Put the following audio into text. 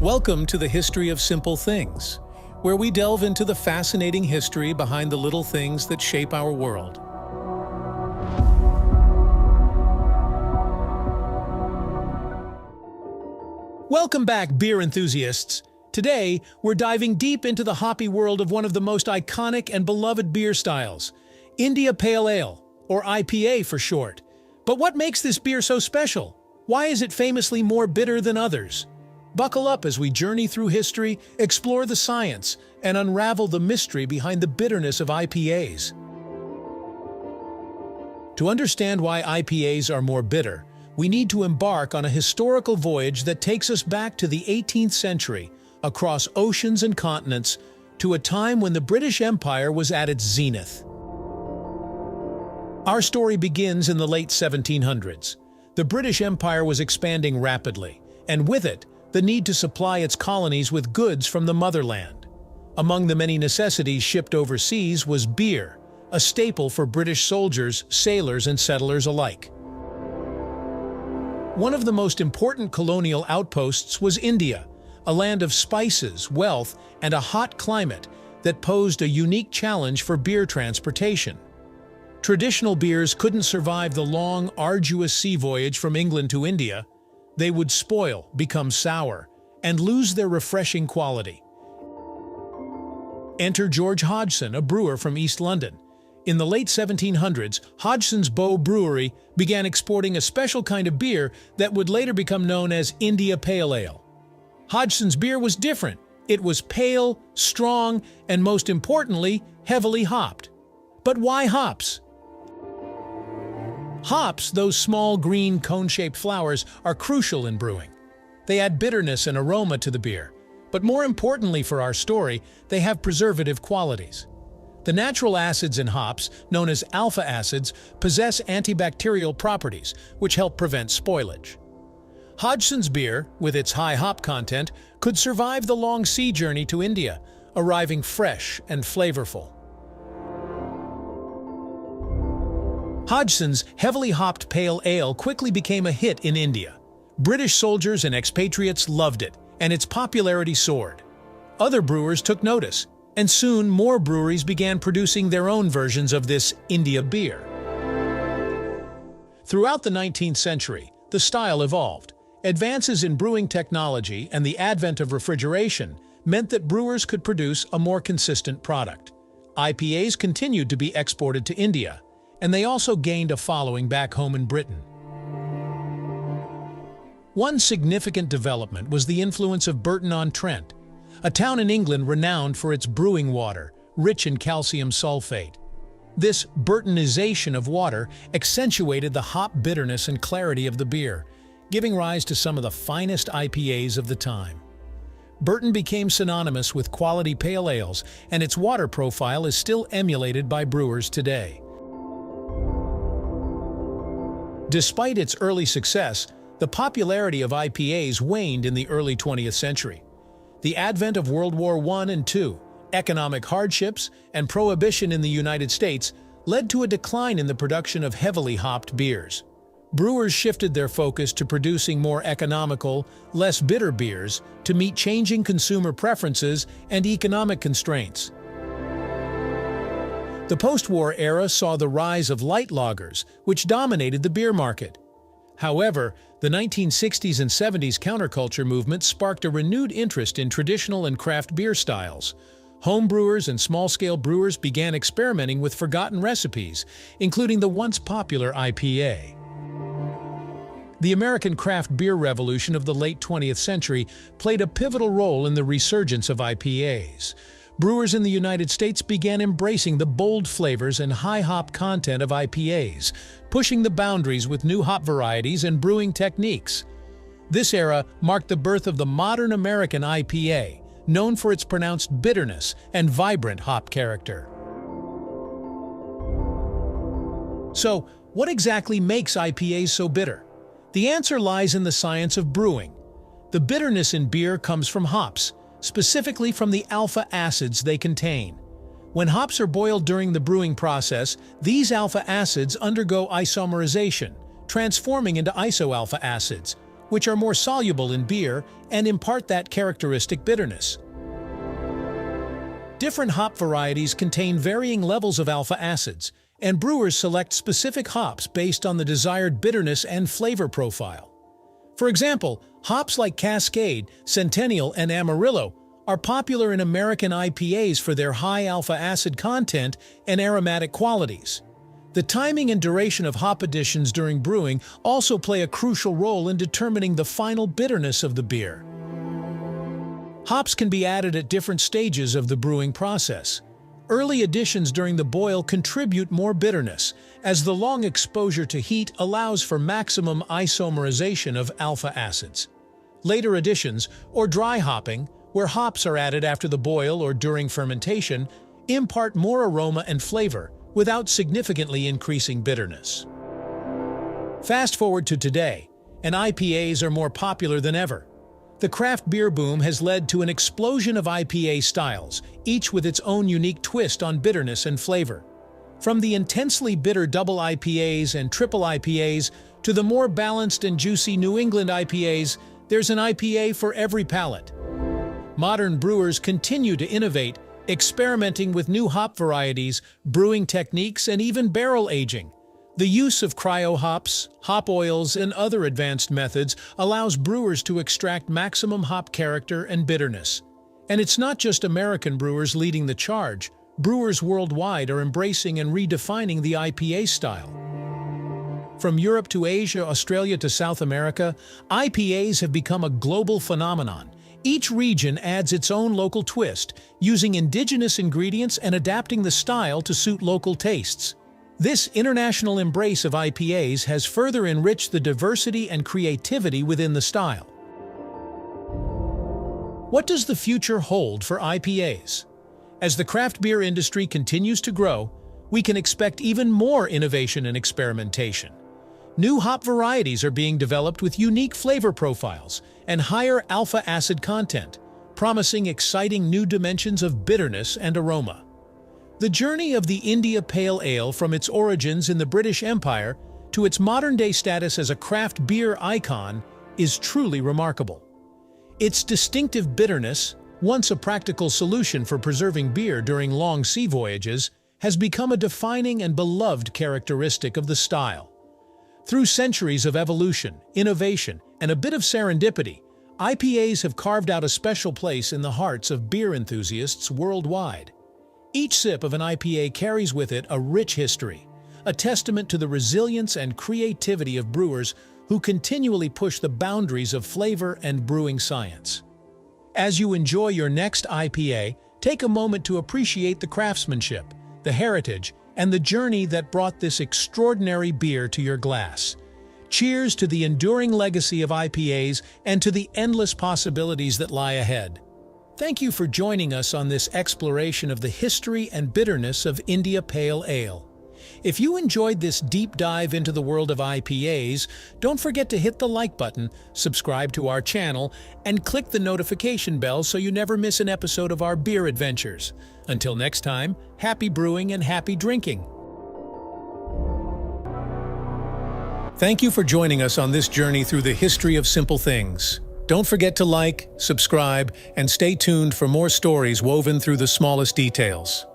Welcome to the History of Simple Things, where we delve into the fascinating history behind the little things that shape our world. Welcome back, beer enthusiasts. Today, we're diving deep into the hoppy world of one of the most iconic and beloved beer styles, India Pale Ale, or IPA for short. But what makes this beer so special? Why is it famously more bitter than others? Buckle up as we journey through history, explore the science, and unravel the mystery behind the bitterness of IPAs. To understand why IPAs are more bitter, we need to embark on a historical voyage that takes us back to the 18th century, across oceans and continents, to a time when the British Empire was at its zenith. Our story begins in the late 1700s. The British Empire was expanding rapidly, and with it, the need to supply its colonies with goods from the motherland. Among the many necessities shipped overseas was beer, a staple for British soldiers, sailors, and settlers alike. One of the most important colonial outposts was India, a land of spices, wealth, and a hot climate that posed a unique challenge for beer transportation. Traditional beers couldn't survive the long, arduous sea voyage from England to India. They would spoil, become sour, and lose their refreshing quality. Enter George Hodgson, a brewer from East London. In the late 1700s, Hodgson's Bow Brewery began exporting a special kind of beer that would later become known as India Pale Ale. Hodgson's beer was different. It was pale, strong, and most importantly, heavily hopped. But why hops? Hops, those small green cone-shaped flowers, are crucial in brewing. They add bitterness and aroma to the beer, but more importantly for our story, they have preservative qualities. The natural acids in hops, known as alpha acids, possess antibacterial properties, which help prevent spoilage. Hodgson's beer, with its high hop content, could survive the long sea journey to India, arriving fresh and flavorful. Hodgson's heavily hopped pale ale quickly became a hit in India. British soldiers and expatriates loved it, and its popularity soared. Other brewers took notice, and soon more breweries began producing their own versions of this India beer. Throughout the 19th century, the style evolved. Advances in brewing technology and the advent of refrigeration meant that brewers could produce a more consistent product. IPAs continued to be exported to India, and they also gained a following back home in Britain. One significant development was the influence of Burton-on-Trent, a town in England renowned for its brewing water, rich in calcium sulfate. This Burtonization of water accentuated the hop bitterness and clarity of the beer, giving rise to some of the finest IPAs of the time. Burton became synonymous with quality pale ales, and its water profile is still emulated by brewers today. Despite its early success, the popularity of IPAs waned in the early 20th century. The advent of World War I and II, economic hardships, and prohibition in the United States led to a decline in the production of heavily hopped beers. Brewers shifted their focus to producing more economical, less bitter beers to meet changing consumer preferences and economic constraints. The post-war era saw the rise of light lagers, which dominated the beer market. However, the 1960s and 70s counterculture movement sparked a renewed interest in traditional and craft beer styles. Home brewers and small-scale brewers began experimenting with forgotten recipes, including the once popular IPA. The American craft beer revolution of the late 20th century played a pivotal role in the resurgence of IPAs. Brewers in the United States began embracing the bold flavors and high hop content of IPAs, pushing the boundaries with new hop varieties and brewing techniques. This era marked the birth of the modern American IPA, known for its pronounced bitterness and vibrant hop character. So, what exactly makes IPAs so bitter? The answer lies in the science of brewing. The bitterness in beer comes from hops, specifically from the alpha acids they contain. When hops are boiled during the brewing process, these alpha acids undergo isomerization, transforming into isoalpha acids, which are more soluble in beer and impart that characteristic bitterness. Different hop varieties contain varying levels of alpha acids, and brewers select specific hops based on the desired bitterness and flavor profile. For example, hops like Cascade, Centennial, and Amarillo are popular in American IPAs for their high alpha acid content and aromatic qualities. The timing and duration of hop additions during brewing also play a crucial role in determining the final bitterness of the beer. Hops can be added at different stages of the brewing process. Early additions during the boil contribute more bitterness, as the long exposure to heat allows for maximum isomerization of alpha acids. Later additions, or dry hopping, where hops are added after the boil or during fermentation, impart more aroma and flavor without significantly increasing bitterness. Fast forward to today, and IPAs are more popular than ever. The craft beer boom has led to an explosion of IPA styles, each with its own unique twist on bitterness and flavor. From the intensely bitter double IPAs and triple IPAs to the more balanced and juicy New England IPAs, there's an IPA for every palate. Modern brewers continue to innovate, experimenting with new hop varieties, brewing techniques, and even barrel aging. The use of cryo-hops, hop oils, and other advanced methods allows brewers to extract maximum hop character and bitterness. And it's not just American brewers leading the charge. Brewers worldwide are embracing and redefining the IPA style. From Europe to Asia, Australia to South America, IPAs have become a global phenomenon. Each region adds its own local twist, using indigenous ingredients and adapting the style to suit local tastes. This international embrace of IPAs has further enriched the diversity and creativity within the style. What does the future hold for IPAs? As the craft beer industry continues to grow, we can expect even more innovation and experimentation. New hop varieties are being developed with unique flavor profiles and higher alpha acid content, promising exciting new dimensions of bitterness and aroma. The journey of the India Pale Ale from its origins in the British Empire to its modern-day status as a craft beer icon is truly remarkable. Its distinctive bitterness, once a practical solution for preserving beer during long sea voyages, has become a defining and beloved characteristic of the style. Through centuries of evolution, innovation, and a bit of serendipity, IPAs have carved out a special place in the hearts of beer enthusiasts worldwide. Each sip of an IPA carries with it a rich history, a testament to the resilience and creativity of brewers who continually push the boundaries of flavor and brewing science. As you enjoy your next IPA, take a moment to appreciate the craftsmanship, the heritage, and the journey that brought this extraordinary beer to your glass. Cheers to the enduring legacy of IPAs and to the endless possibilities that lie ahead. Thank you for joining us on this exploration of the history and bitterness of India Pale Ale. If you enjoyed this deep dive into the world of IPAs, don't forget to hit the like button, subscribe to our channel, and click the notification bell so you never miss an episode of our beer adventures. Until next time, happy brewing and happy drinking. Thank you for joining us on this journey through the history of simple things. Don't forget to like, subscribe, and stay tuned for more stories woven through the smallest details.